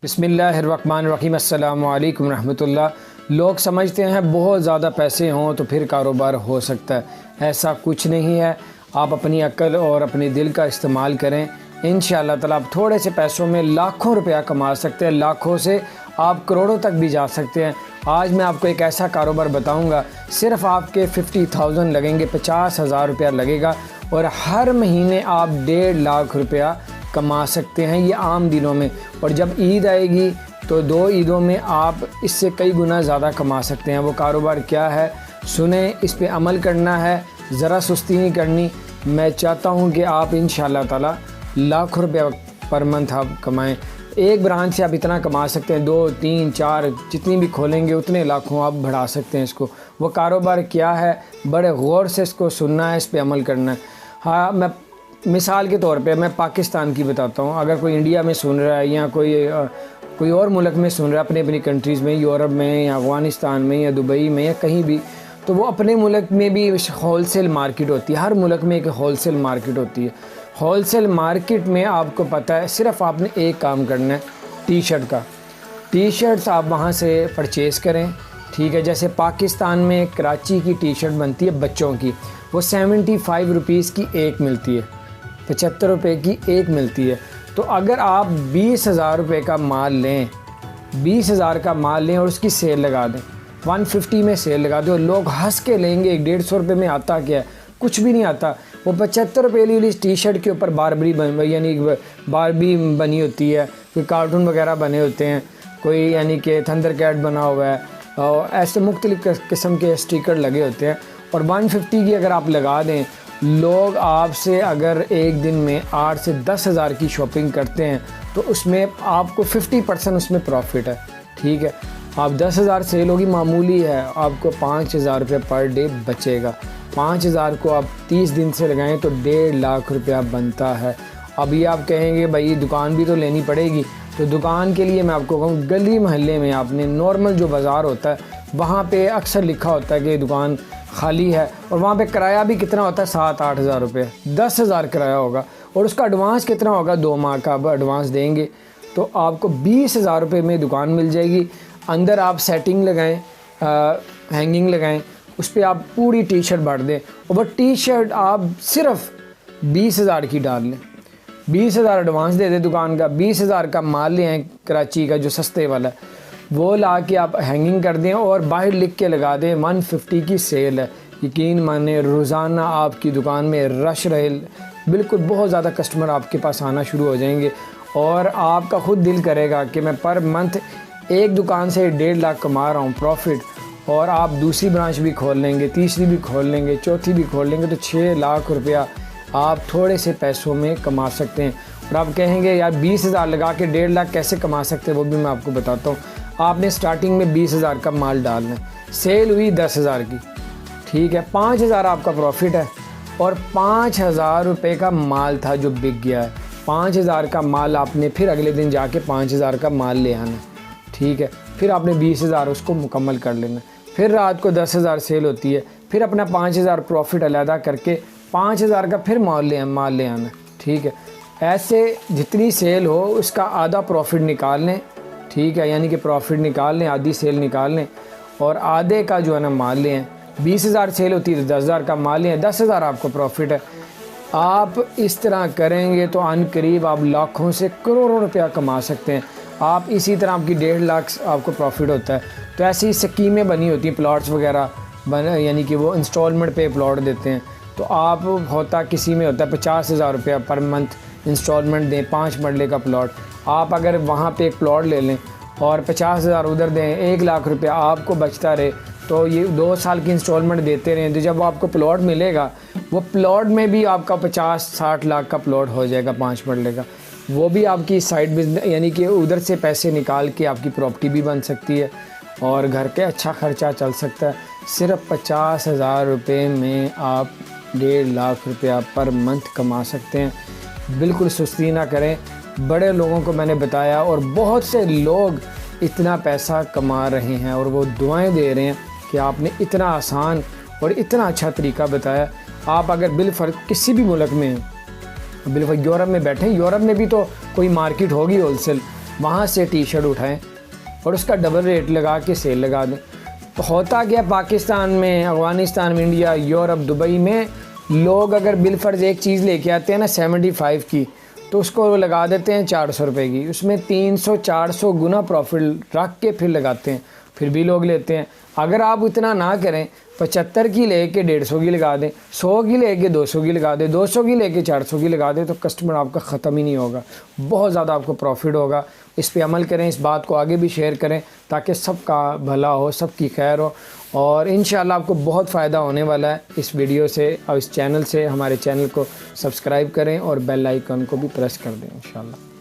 बिस्मिल्लाहिर्रहमानिर्रहीम अस्सलामु अलैकुम रहमतुल्लाह। लोग समझते हैं बहुत ज़्यादा पैसे हों तो फिर कारोबार हो सकता है। ऐसा कुछ नहीं है। आप अपनी अक्ल और अपने दिल का इस्तेमाल करें, इंशाअल्लाह ताला आप थोड़े से पैसों में लाखों रुपया कमा सकते हैं। लाखों से आप करोड़ों तक भी जा सकते हैं। आज मैं आपको एक ऐसा कारोबार बताऊंगा, सिर्फ आपके 50,000 लगेंगे, 50,000 रुपया लगेगा और हर महीने आप 1.5 लाख रुपया कमा सकते हैं, ये आम दिनों में। और जब ईद आएगी तो 2 ईदों में आप इससे कई गुना ज़्यादा कमा सकते हैं। वो कारोबार क्या है सुने, इस पे अमल करना है, ज़रा सुस्ती नहीं करनी। मैं चाहता हूँ कि आप इंशाअल्लाह ताला लाख रुपया पर मंथ आप कमाएं। एक ब्रांच से आप इतना कमा सकते हैं, 2, 3, 4 जितनी भी खोलेंगे उतने लाखों आप बढ़ा सकते हैं इसको। वो कारोबार क्या है, बड़े गौर से इसको सुनना है, इस पे अमल करना है। हाँ, मैं मिसाल के तौर पे मैं पाकिस्तान की बताता हूँ। अगर कोई इंडिया में सुन रहा है या कोई और मुल्क में सुन रहा है, अपनी अपनी कंट्रीज़ में, यूरोप में या अफ़गानिस्तान में या दुबई में या कहीं भी, तो वो अपने मुल्क में भी होलसेल मार्केट होती है। हर मुल्क में एक होलसेल मार्केट होती है। होलसेल मार्केट में आपको पता है सिर्फ आपने एक काम करना है, टी शर्ट का। टी शर्ट्स आप वहाँ से परचेज़ करें, ठीक है। जैसे पाकिस्तान में कराची की टी शर्ट बनती है बच्चों की, वो 75 रुपीज़ की एक मिलती है, 75 रुपये की एक मिलती है। तो अगर आप 20,000 रुपये का माल लें, 20,000 का माल लें और उसकी सेल लगा दें, 150 में सेल लगा दें और लोग हंस के लेंगे। 150 रुपये में आता क्या है, कुछ भी नहीं आता। वो 75 रुपये वाली टी शर्ट के ऊपर यानी बारबी बनी होती है, कोई कार्टून वगैरह बने होते हैं, कोई यानी कि थंडर कैट बना हुआ है, और ऐसे मुख्तलिफ़ किस्म के स्टिकर लगे होते हैं। और 150 की अगर आप लगा दें, लोग आपसे अगर एक दिन में 8 से 10,000 की शॉपिंग करते हैं तो उसमें आपको 50% उसमें प्रॉफिट है, ठीक है। आप 10,000 सेल होगी, मामूली है, आपको 5,000 रुपये पर डे बचेगा। 5,000 को आप 30 दिन से लगाएं तो 1.5 लाख रुपया बनता है। अब ये आप कहेंगे भाई दुकान भी तो लेनी पड़ेगी, तो दुकान के लिए मैं आपको कहूँ गली मोहल्ले में आपने नॉर्मल जो बाज़ार होता है वहाँ पे अक्सर लिखा होता है कि दुकान खाली है, और वहाँ पे किराया भी कितना होता है, 7-8 हज़ार रुपये, 10,000 किराया होगा और उसका एडवांस कितना होगा, 2 माह का अब एडवांस देंगे तो आपको 20,000 रुपये में दुकान मिल जाएगी। अंदर आप सेटिंग लगाएं, हैंगिंग लगाएं, उस पर आप पूरी टी शर्ट भर दें और वह टी शर्ट आप सिर्फ 20,000 की डाल लें। 20,000 एडवांस दे दें दुकान का, 20,000 का माल ले आएँ कराची का जो सस्ते वाला है, वो ला के आप हैंगिंग कर दें और बाहर लिख के लगा दें 150 की सेल है। यकीन माने रोज़ाना आपकी दुकान में रश रहे, बिल्कुल बहुत ज़्यादा कस्टमर आपके पास आना शुरू हो जाएंगे और आपका ख़ुद दिल करेगा कि मैं पर मंथ एक दुकान से 1.5 लाख कमा रहा हूँ प्रॉफिट, और आप दूसरी ब्रांच भी खोल लेंगे, तीसरी भी खोल लेंगे, चौथी भी खोल लेंगे तो 6 लाख रुपया आप थोड़े से पैसों में कमा सकते हैं। और आप कहेंगे यार 20,000 लगा के 1.5 लाख कैसे कमा सकते हैं, वो भी मैं आपको बताता हूँ। आपने स्टार्टिंग में 20,000 का माल डालना है, सेल हुई 10,000 की, ठीक है, 5,000 आपका प्रॉफिट है और 5,000 रुपये का माल था जो बिक गया है। 5,000 का माल आपने फिर अगले दिन जाके 5,000 का माल ले आना, ठीक है। फिर आपने 20,000 उसको मुकम्मल कर लेना, फिर रात को 10,000 सेल होती है, फिर अपना 5,000 प्रॉफिट अलहदा करके 5,000 का फिर माल ले आना, ठीक है। ऐसे जितनी सेल हो उसका आधा प्रॉफिट निकाल लें, ठीक है, यानी कि प्रॉफिट निकाल लें, आधी सेल निकाल लें और आधे का जो है ना माल लें। 20,000 सेल होती है तो 10,000 का माल लें, 10,000 आपको प्रॉफिट है। आप इस तरह करेंगे तो अनकरीब आप लाखों से करोड़ों रुपया कमा सकते हैं। आप इसी तरह आपकी 1.5 लाख आपको प्रॉफिट होता है। तो ऐसी स्कीमें बनी होती हैं, प्लॉट्स वगैरह यानी कि वो इंस्टॉलमेंट पे प्लॉट देते हैं। तो आप होता किसी में होता है 50,000 रुपया पर मंथ इंस्टॉलमेंट दें, 5 मरले का प्लॉट। आप अगर वहाँ पे एक प्लॉट ले लें और 50,000 उधर दें, 1 लाख रुपया आपको बचता रहे, तो ये 2 साल की इंस्टॉलमेंट देते रहें, तो जब आपको प्लॉट मिलेगा वो प्लॉट में भी आपका 50-60 लाख का प्लॉट हो जाएगा 5 मरले का। वो भी आपकी साइड बिजनेस यानी कि उधर से पैसे निकाल के आपकी प्रॉपर्टी भी बन सकती है और घर के अच्छा ख़र्चा चल सकता है। सिर्फ 50,000 रुपये में आप 1.5 लाख रुपया पर मंथ कमा सकते हैं। बिल्कुल सुस्ती ना करें, बड़े लोगों को मैंने बताया और बहुत से लोग इतना पैसा कमा रहे हैं और वो दुआएं दे रहे हैं कि आपने इतना आसान और इतना अच्छा तरीका बताया। आप अगर बिलफर्ज किसी भी मुल्क में, बिल्कुल यूरोप में बैठे, यूरोप में भी तो कोई मार्केट होगी होलसेल, वहाँ से टी शर्ट उठाएं और उसका डबल रेट लगा के सेल लगा दें। तो होता क्या, पाकिस्तान में, अफ़गानिस्तान में, इंडिया, यूरोप, दुबई में लोग अगर बिल फ़र्ज़ एक चीज़ लेके आते हैं ना 75 की, तो उसको लगा देते हैं 400 रुपये की। उसमें 300-400 गुना प्रॉफिट रख के फिर लगाते हैं, फिर भी लोग लेते हैं। अगर आप इतना ना करें, 75 की लेके 150 की लगा दें, 100 की लेके 200 की लगा दें, 200 की लेके 400 की लगा दें, तो कस्टमर आपका ख़त्म ही नहीं होगा, बहुत ज़्यादा आपको प्रॉफिट होगा। इस पे अमल करें, इस बात को आगे भी शेयर करें ताकि सबका भला हो, सबकी खैर हो, और इंशाल्लाह आपको बहुत फ़ायदा होने वाला है इस वीडियो से और इस चैनल से। हमारे चैनल को सब्सक्राइब करें और बेल आइकन को भी प्रेस कर दें इंशाल्लाह।